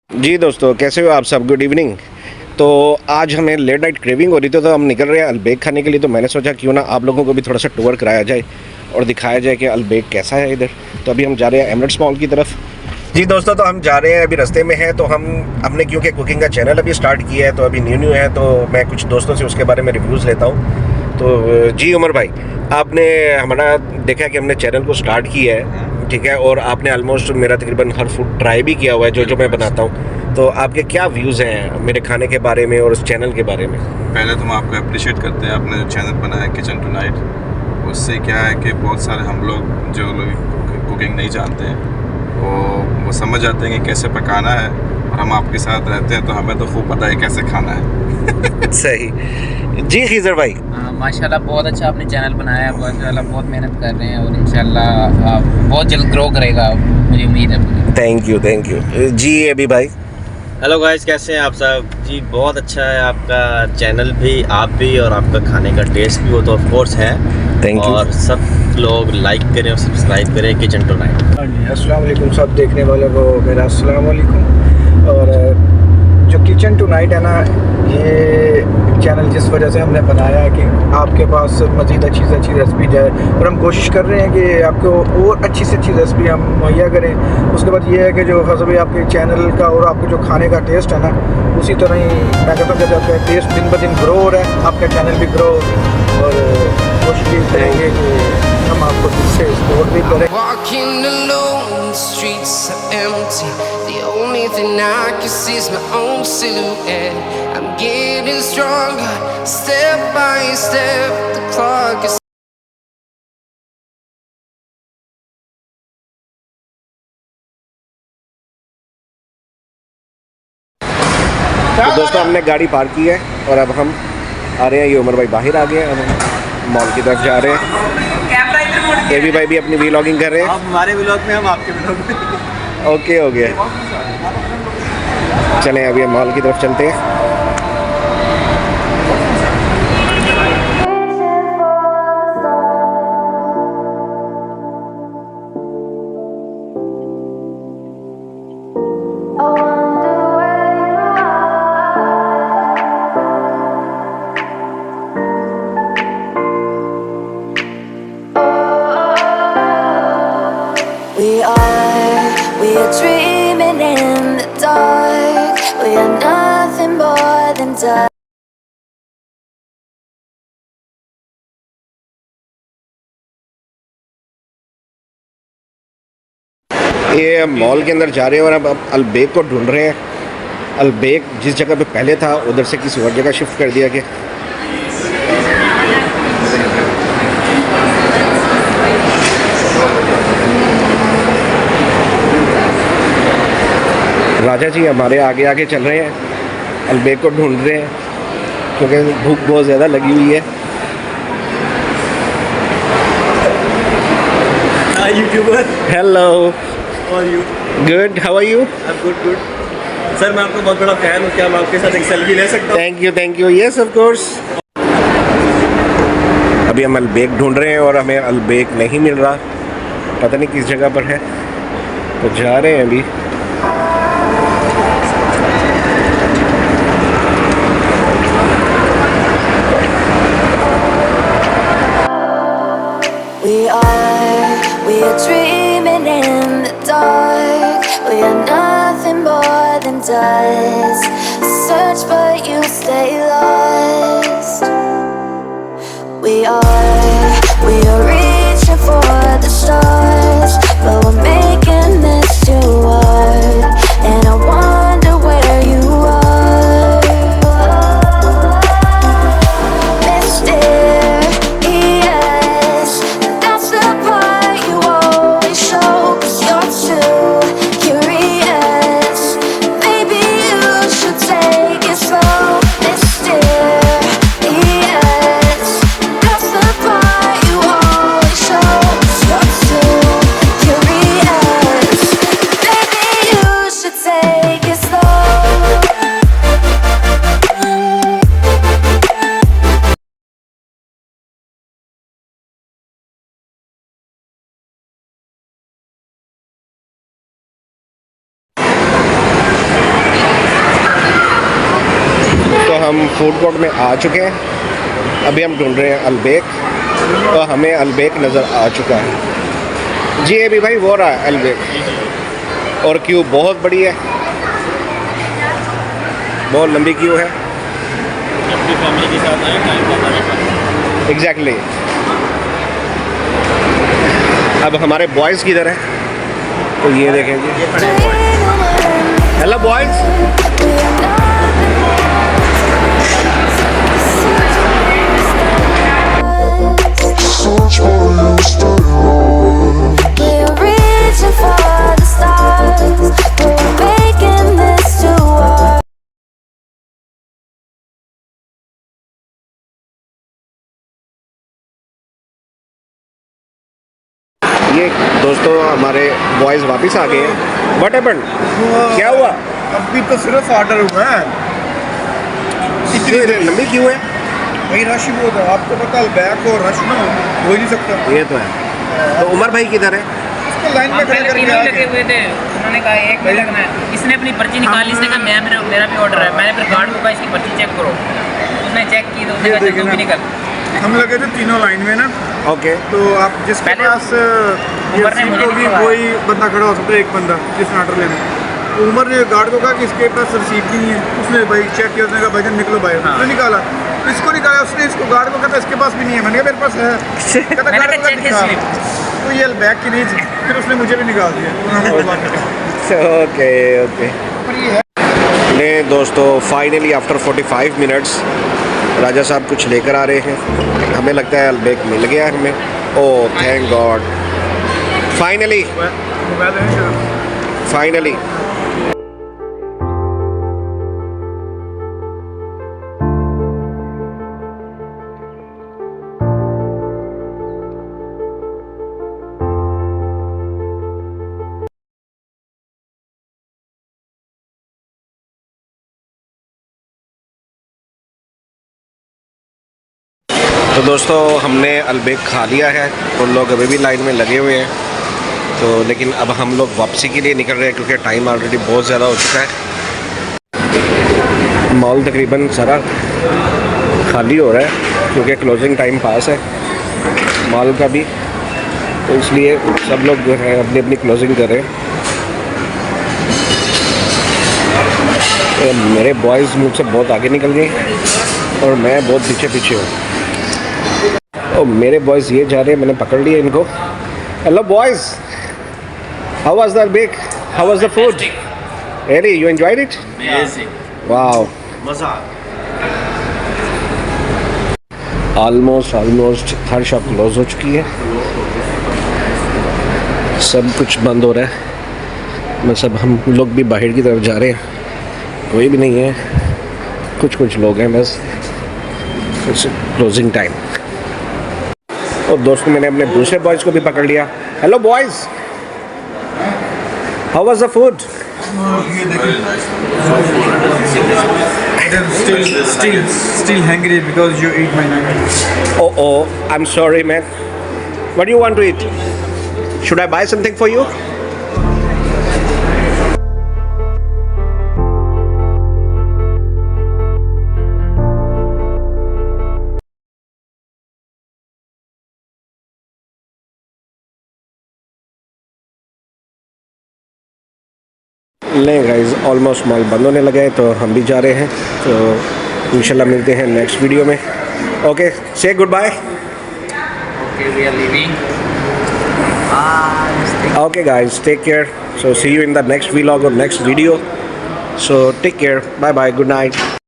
जी दोस्तों, कैसे हो आप सब? Good evening. तो आज हमें लेट नाइट क्रेविंग हो रही थी, तो हम निकल रहे हैं अलबेक खाने के लिए। तो मैंने सोचा क्यों ना आप लोगों को भी थोड़ा सा टूर कराया जाए और दिखाया जाए कि अलबेक कैसा है इधर। तो अभी हम जा रहे हैं एमिरेट्स मॉल की तरफ। जी दोस्तों, तो हम जा रहे हैं, अभी रास्ते में हैं। तो हम अपने क्योंकि कुकिंग का चैनल अभी स्टार्ट किया है, तो अभी न्यू है, तो मैं कुछ दोस्तों से उसके बारे में रिव्यूज़ लेता हूँ। तो जी उमर भाई, आपने हमारा देखा कि हमने चैनल को स्टार्ट किया है, ठीक है, और आपने ऑलमोस्ट मेरा तकरीबन हर फूड ट्राई भी किया हुआ है जो मैं बनाता हूँ। तो आपके क्या व्यूज़ हैं मेरे खाने के बारे में और उस चैनल के बारे में? पहले तो हम आपको अप्रिशिएट करते हैं, आपने जो चैनल बनाया किचन टू नाइट। उससे क्या है कि बहुत सारे हम लोग जो लोग कुकिंग नहीं जानते हैं वो समझ जाते हैं कि कैसे पकाना है, और हम आपके साथ रहते हैं तो हमें तो खूब पता है कैसे खाना है। सही जी खीज़र भाई। माशाल्लाह बहुत अच्छा आपने चैनल बनाया है, माशाल्लाह बहुत मेहनत कर रहे हैं और इंशाल्लाह बहुत जल्द ग्रो करेगा, मुझे उम्मीद है। थैंक यू जी अभी भाई। हेलो गाइस, कैसे हैं आप सब? जी बहुत अच्छा है आपका चैनल भी, आप भी, और आपका खाने का टेस्ट भी वो तो ऑफ कोर्स है। Thank you. और सब लोग लाइक करें और सब्सक्राइब करें किचन टू नाइट। अस्सलाम वालेकुम सब देखने वालों को मेरा अस्सलाम वालेकुम। और जो किचन टू नाइट है ना, ये चैनल जिस वजह से हमने बनाया है कि आपके पास मज़ीद अच्छी से अच्छी रेसिपी जाए, और हम कोशिश कर रहे हैं कि आपको और अच्छी से अच्छी रेसिपी हम मुहैया करें। उसके बाद ये है कि जो फजल आपके चैनल का और आपके जो खाने का टेस्ट है ना, उसी तरह ही मैं कहता हूँ कि आपका टेस्ट दिन ब दिन ग्रो हो रहा है, आपका चैनल भी ग्रो, और कोशिश ये करेंगे कि हम आपको इससे सपोर्ट भी करें। Walking alone, the streets are empty. The only thing I can see is my own silhouette. I'm getting stronger, step by step. The clock is तो दोस्तों, हमने गाड़ी पार्क की है और अब हम आ रहे हैं। ये उमर भाई बाहर आ गए हैं, अब हम मॉल की तरफ जा रहे हैं। एवी भाई भी अपनी व्लॉगिंग कर रहे हैं। आप हमारे व्लॉग में, हम आपके व्लॉग में। ओके हो गया, चलें अभी हम मॉल की तरफ चलते हैं। We are dreaming in the dark. We are nothing more than dust. ये मॉल के अंदर जा रहे हैं और अब अलबेक को ढूंढ रहे हैं। अलबेक जिस जगह पे पहले था उधर से किसी और जगह शिफ्ट कर दिया गया। राजा जी हमारे आगे आगे चल रहे हैं, अलबेक को ढूंढ रहे हैं क्योंकि भूख बहुत ज़्यादा लगी हुई है। यूट्यूबर, हेलो, और you? Good, how are you? Good. Sir मैं आपका बहुत बड़ा फैन हूँ, क्या मैं आपके साथ एक सेल्फी ले सकता हूँ? Thank you, yes of course. अभी हम अलबेक ढूंढ रहे हैं और हमें अलबेक नहीं मिल रहा, पता नहीं किस जगह पर है, तो जा रहे हैं अभी। We are dreaming in the dark. We are nothing more than dust. Search but you stay lost. We are reaching for the stars, but we're making this too hard. And I wonder where you are, mysterious. That's the part you always show, 'cause you're too curious. Maybe you should take it slow. Mysterious. That's the part हम food court में आ चुके हैं। अभी हम ढूंढ रहे हैं Al Baik, तो हमें अलबेक नज़र आ चुका है जी। अभी भाई वो रहा है अलबेक, और क्यू बहुत बड़ी है, बहुत लंबी क्यू है। अपनी फैमिली के साथ आए, टाइम पास एग्जैक्टली। अब हमारे बॉयज़ किधर है, तो ये देखें जी। Hello boys. We're reaching for the stars. We're making this to work. ये दोस्तों हमारे बॉयज़ वापस आ गए हैं। व्हाट हैपेंड, क्या हुआ? अभी तो सिर्फ ऑर्डर हुआ है, इतनी लंबी क्यों है? वही रश ही बहुत है। आपको पता है बैक और रश ना हो ही नहीं सकता। ये तो है। तो उमर भाई किधर है? उसको लाइन में खड़े पहले करके तीनों ही आ लगे हुए थे, उन्होंने कहा एक में लगना है। इसने अपनी पर्ची निकाली, इसने कहा मेरा भी ऑर्डर है। मैंने फिर गार्ड को कहा इसकी पर्ची चेक करो, उसने चेक की तो उसने कहा देखिए तुम ना। भी निकल। हम लगे थे तीनों लाइन में ना, ओके। तो आप जिसके पहले पास उमर ने मुझे होगी निकलवाया। वही बंदा खड़ा हो सकता है, एक बंदा जिसने ऑर्डर लेना। तो उमर ने गार्ड को कहा कि इसके पास रसीद नहीं है। उसने भाई चेक किया, उसने कहा भाईजान निकलो बाहर। हाँ। उसने निकाला, इसको निकाला, उसने इसको गार्ड को कहता इसके पास भी नहीं है। मैंने कहा मेरे पास है। कहता मैंने गार्ड कहा को चेक दिखा। स्लिप। तो ये बैग की नहीं थी, फिर उसने मुझे भी निकाल दिया। Okay okay. ने दोस्तों फाइनली आफ्टर 45 मिनट्स राजा साहब कुछ लेकर आ रहे हैं। हमें लगता है अलबेक मिल गया है हमें। Oh thank God, finally finally. तो दोस्तों हमने अलबेक खा लिया है, उन लोग अभी भी लाइन में लगे हुए हैं। तो लेकिन अब हम लोग वापसी के लिए निकल रहे हैं क्योंकि टाइम ऑलरेडी बहुत ज़्यादा हो चुका है। मॉल तकरीबन सारा खाली हो रहा है क्योंकि क्लोजिंग टाइम पास है मॉल का भी, तो इसलिए सब लोग जो है अपनी अपनी क्लोजिंग कर रहे हैं। तो मेरे बॉयज़ मुझसे बहुत आगे निकल गए और मैं बहुत पीछे पीछे हूँ। ओ मेरे बॉयज़ ये जा रहे हैं, मैंने पकड़ लिया इनको। Hello boys, how was the Al Baik, how was the food? Really you enjoyed it? Wow, मज़ा। ऑलमोस्ट हर शॉप क्लोज हो चुकी है, सब कुछ बंद हो रहा है। मतलब हम लोग भी बाहर की तरफ जा रहे हैं, कोई भी नहीं है, कुछ लोग हैं बस। Closing time. और दोस्तों मैंने अपने दूसरे बॉयज़ को भी पकड़ लिया। Hello boys, how was the food? Still hungry because you eat my nuggets. Oh, I'm sorry man. What do you want to eat? Should I buy something for you? नहीं गाइज, ऑलमोस्ट मॉल बंद होने लगा है तो हम भी जा रहे हैं। तो इंशाल्लाह मिलते हैं नेक्स्ट वीडियो में। Okay, say good bye. Okay, we are leaving. Okay guys, take care. So see you in the next vlog or next video. So take care. Bye bye. Good night.